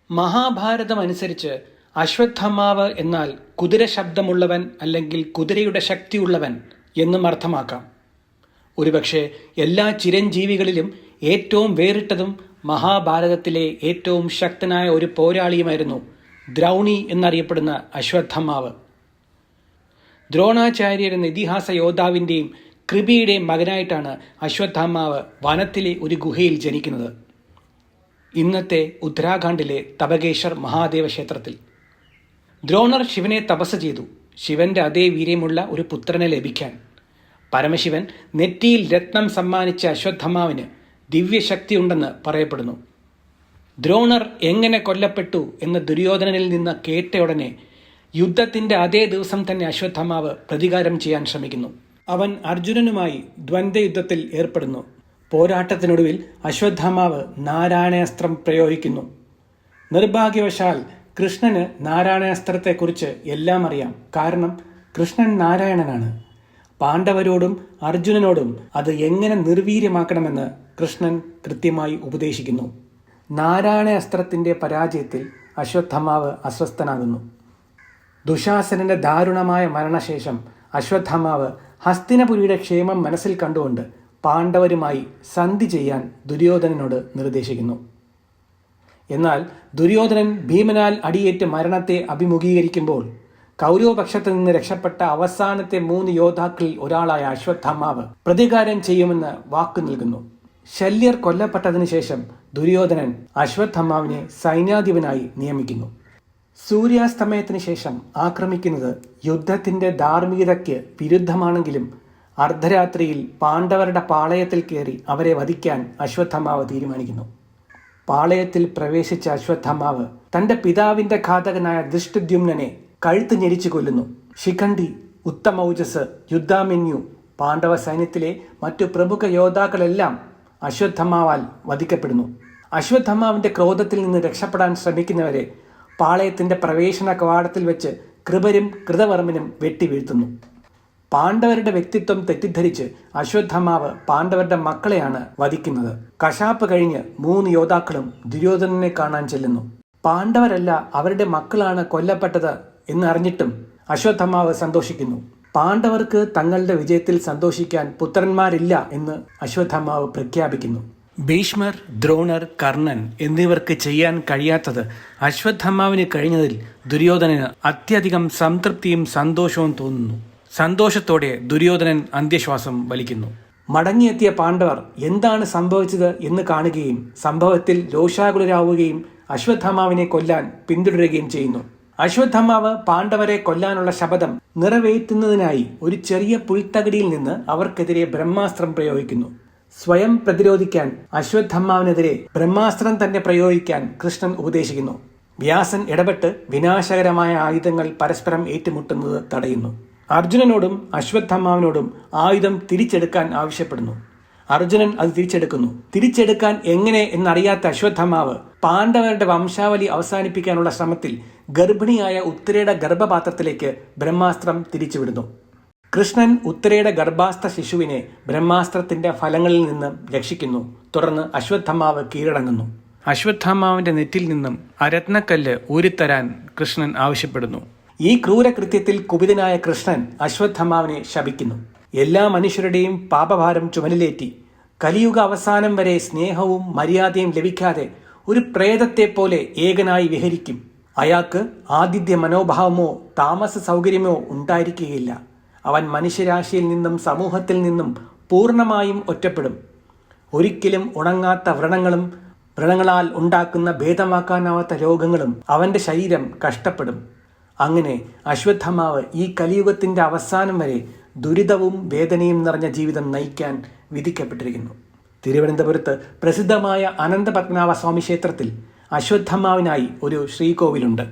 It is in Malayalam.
മഹാഭാരതം അനുസരിച്ച് അശ്വത്ഥമാവ് എന്നാൽ കുതിര ശബ്ദമുള്ളവൻ അല്ലെങ്കിൽ കുതിരയുടെ ശക്തിയുള്ളവൻ എന്നും അർത്ഥമാക്കാം. ഒരുപക്ഷെ എല്ലാ ചിരഞ്ജീവികളിലും ഏറ്റവും വേറിട്ടതും മഹാഭാരതത്തിലെ ഏറ്റവും ശക്തനായ ഒരു പോരാളിയുമായിരുന്നു ദ്രൗണി എന്നറിയപ്പെടുന്ന അശ്വത്ഥമാവ്. ദ്രോണാചാര്യർ എന്ന ഇതിഹാസ യോദ്ധാവിൻ്റെയും കൃപിയുടെയും മകനായിട്ടാണ് അശ്വത്ഥമാവ് വനത്തിലെ ഒരു ഗുഹയിൽ ജനിക്കുന്നത്. ഇന്നത്തെ ഉത്തരാഖണ്ഡിലെ തബകേശ്വർ മഹാദേവ ക്ഷേത്രത്തിൽ. ദ്രോണർ ശിവനെ തപസ് ചെയ്തു, ശിവന്റെ അതേ വീര്യമുള്ള ഒരു പുത്രനെ ലഭിക്കാൻ. പരമശിവൻ നെറ്റിയിൽ രത്നം സമ്മാനിച്ച അശ്വത്ഥമാവിന് ദിവ്യശക്തിയുണ്ടെന്ന് പറയപ്പെടുന്നു. ദ്രോണർ എങ്ങനെ കൊല്ലപ്പെട്ടു എന്ന് ദുര്യോധനനിൽ നിന്ന് കേട്ടയുടനെ യുദ്ധത്തിന്റെ അതേ ദിവസം തന്നെ അശ്വത്ഥമാവ് പ്രതികാരം ചെയ്യാൻ ശ്രമിക്കുന്നു. അവൻ അർജുനനുമായി ദ്വന്ദ്വയുദ്ധത്തിൽ ഏർപ്പെടുന്നു. പോരാട്ടത്തിനൊടുവിൽ അശ്വത്ഥമാവ് നാരായണാസ്ത്രം പ്രയോഗിക്കുന്നു. നിർഭാഗ്യവശാൽ കൃഷ്ണന് നാരായണാസ്ത്രത്തെക്കുറിച്ച് എല്ലാം അറിയാം. കാരണം കൃഷ്ണൻ നാരായണനാണ്. പാണ്ഡവരോടും അർജുനനോടും അത് എങ്ങനെ നിർവീര്യമാക്കണമെന്ന് കൃഷ്ണൻ കൃത്യമായി ഉപദേശിക്കുന്നു. നാരായണാസ്ത്രത്തിന്റെ പരാജയത്തിൽ അശ്വത്ഥമാവ് അസ്വസ്ഥനാകുന്നു. ദുശാസനന്റെ ദാരുണമായ മരണശേഷം അശ്വത്ഥമാവ് ഹസ്തിനപുരിയുടെ ക്ഷേമം മനസ്സിൽ കണ്ടുകൊണ്ട് പാണ്ഡവരുമായി സന്ധി ചെയ്യാൻ ദുര്യോധനനോട് നിർദ്ദേശിക്കുന്നു. എന്നാൽ ദുര്യോധനൻ ഭീമനാൽ അടിയേറ്റ് മരണത്തെ അഭിമുഖീകരിക്കുമ്പോൾ കൗരവപക്ഷത്തു നിന്ന് രക്ഷപ്പെട്ട അവസാനത്തെ 3 യോദ്ധാക്കളിൽ ഒരാളായ അശ്വത്ഥമാവ് പ്രതികാരം ചെയ്യുമെന്ന് വാക്കു നൽകുന്നു. ശല്യർ കൊല്ലപ്പെട്ടതിനു ശേഷം ദുര്യോധനൻ അശ്വത്ഥമാവിനെ സൈന്യാധിപനായി നിയമിക്കുന്നു. സൂര്യാസ്തമയത്തിന് ശേഷം ആക്രമിക്കുന്നത് യുദ്ധത്തിന്റെ ധാർമ്മികതയ്ക്ക് വിരുദ്ധമാണെങ്കിലും അർദ്ധരാത്രിയിൽ പാണ്ഡവരുടെ പാളയത്തിൽ കയറി അവരെ വധിക്കാൻ അശ്വത്ഥമാവ് തീരുമാനിക്കുന്നു. പാളയത്തിൽ പ്രവേശിച്ച അശ്വത്ഥമാവ് തന്റെ പിതാവിന്റെ ഘാതകനായ ദൃഷ്ടദ്യുമ്നനെ കഴുത്ത് ഞെരിച്ചു കൊല്ലുന്നു. ശിഖണ്ഡി, ഉത്തമൗജസ്, യുദ്ധാമന്യു, പാണ്ഡവ സൈന്യത്തിലെ മറ്റു പ്രമുഖ യോദ്ധാക്കളെല്ലാം അശ്വത്ഥമാവാൽ വധിക്കപ്പെടുന്നു. അശ്വത്ഥമാവിന്റെ ക്രോധത്തിൽ നിന്ന് രക്ഷപ്പെടാൻ ശ്രമിക്കുന്നവരെ പാളയത്തിന്റെ പ്രവേശന കവാടത്തിൽ വെച്ച് കൃപരും കൃതവർമ്മനും വെട്ടിവീഴ്ത്തുന്നു. പാണ്ഡവരുടെ വ്യക്തിത്വം തെറ്റിദ്ധരിച്ച് അശ്വത്ഥമാവ് പാണ്ഡവരുടെ മക്കളെയാണ് വധിക്കുന്നത്. കശാപ്പ് കഴിഞ്ഞ് 3 യോദ്ധാക്കളും ദുര്യോധനനെ കാണാൻ ചെല്ലുന്നു. പാണ്ഡവരല്ല അവരുടെ മക്കളാണ് കൊല്ലപ്പെട്ടത് എന്നറിഞ്ഞിട്ടും അശ്വത്ഥമാവ് സന്തോഷിക്കുന്നു. പാണ്ഡവർക്ക് തങ്ങളുടെ വിജയത്തിൽ സന്തോഷിക്കാൻ പുത്രന്മാരില്ല എന്ന് അശ്വത്ഥമാവ് പ്രഖ്യാപിക്കുന്നു. ഭീഷ്മർ, ദ്രോണർ, കർണൻ എന്നിവർക്ക് ചെയ്യാൻ കഴിയാത്തത് അശ്വത്ഥമാവിന് കഴിഞ്ഞതിൽ ദുര്യോധനന് അത്യധികം സംതൃപ്തിയും സന്തോഷവും തോന്നുന്നു. സന്തോഷത്തോടെ ദുര്യോധനൻ അന്ത്യശ്വാസം വലിക്കുന്നു. മടങ്ങിയെത്തിയ പാണ്ഡവർ എന്താണ് സംഭവിച്ചത് എന്ന് കാണുകയും സംഭവത്തിൽ രോഷാകുലരാവുകയും അശ്വത്ഥമാവിനെ കൊല്ലാൻ പിന്തുടരുകയും ചെയ്യുന്നു. അശ്വത്ഥമാവ് പാണ്ഡവരെ കൊല്ലാനുള്ള ശപഥം നിറവേറ്റുന്നതിനായി ഒരു ചെറിയ പുൽത്തകിടിയിൽ നിന്ന് അവർക്കെതിരെ ബ്രഹ്മാസ്ത്രം പ്രയോഗിക്കുന്നു. സ്വയം പ്രതിരോധിക്കാൻ അശ്വത്ഥമാവിനെതിരെ ബ്രഹ്മാസ്ത്രം തന്നെ പ്രയോഗിക്കാൻ കൃഷ്ണൻ ഉപദേശിക്കുന്നു. വ്യാസൻ ഇടപെട്ട് വിനാശകരമായ ആയുധങ്ങൾ പരസ്പരം ഏറ്റുമുട്ടുന്നത് തടയുന്നു. അർജുനനോടും അശ്വത്ഥമാവിനോടും ആയുധം തിരിച്ചെടുക്കാൻ ആവശ്യപ്പെടുന്നു. അർജുനൻ അത് തിരിച്ചെടുക്കാൻ എങ്ങനെ എന്നറിയാത്ത അശ്വത്ഥമാവ് പാണ്ഡവരുടെ വംശാവലി അവസാനിപ്പിക്കാനുള്ള ശ്രമത്തിൽ ഗർഭിണിയായ ഉത്തരയുടെ ഗർഭപാത്രത്തിലേക്ക് ബ്രഹ്മാസ്ത്രം തിരിച്ചുവിടുന്നു. കൃഷ്ണൻ ഉത്തരയുടെ ഗർഭാസ്ഥ ശിശുവിനെ ബ്രഹ്മാസ്ത്രത്തിന്റെ ഫലങ്ങളിൽ നിന്നും രക്ഷിക്കുന്നു. തുടർന്ന് അശ്വത്ഥമാവ് കീഴടങ്ങുന്നു. അശ്വത്ഥമാവിന്റെ നെറ്റിൽ നിന്നും രത്നക്കല്ല് ഊരിത്തരാൻ കൃഷ്ണൻ ആവശ്യപ്പെടുന്നു. ഈ ക്രൂരകൃത്യത്തിൽ കുപിതനായ കൃഷ്ണൻ അശ്വത്ഥമാവിനെ ശപിക്കുന്നു. എല്ലാ മനുഷ്യരുടെയും പാപഭാരം ചുമലിലേറ്റി കലിയുഗ അവസാനം വരെ സ്നേഹവും മര്യാദയും ലഭിക്കാതെ ഒരു പ്രേതത്തെ പോലെ ഏകനായി വിഹരിക്കും. അയാൾക്ക് ആതിഥ്യ മനോഭാവമോ താമസ സൗകര്യമോ ഉണ്ടായിരിക്കുകയില്ല. അവൻ മനുഷ്യരാശിയിൽ നിന്നും സമൂഹത്തിൽ നിന്നും പൂർണ്ണമായും ഒറ്റപ്പെടും. ഒരിക്കലും ഉണങ്ങാത്ത വ്രണങ്ങളാൽ ഉണ്ടാക്കുന്ന ഭേദമാക്കാനാവാത്ത രോഗങ്ങളും അവന്റെ ശരീരം കഷ്ടപ്പെടും. അങ്ങനെ അശ്വത്ഥമാവ് ഈ കലിയുഗത്തിന്റെ അവസാനം വരെ ദുരിതവും വേദനയും നിറഞ്ഞ ജീവിതം നയിക്കാൻ വിധിക്കപ്പെട്ടിരിക്കുന്നു. തിരുവനന്തപുരത്ത് പ്രസിദ്ധമായ അനന്തപത്മനാഭ സ്വാമി ക്ഷേത്രത്തിൽ അശ്വത്ഥമാവിനായി ഒരു ശ്രീകോവിലുണ്ട്.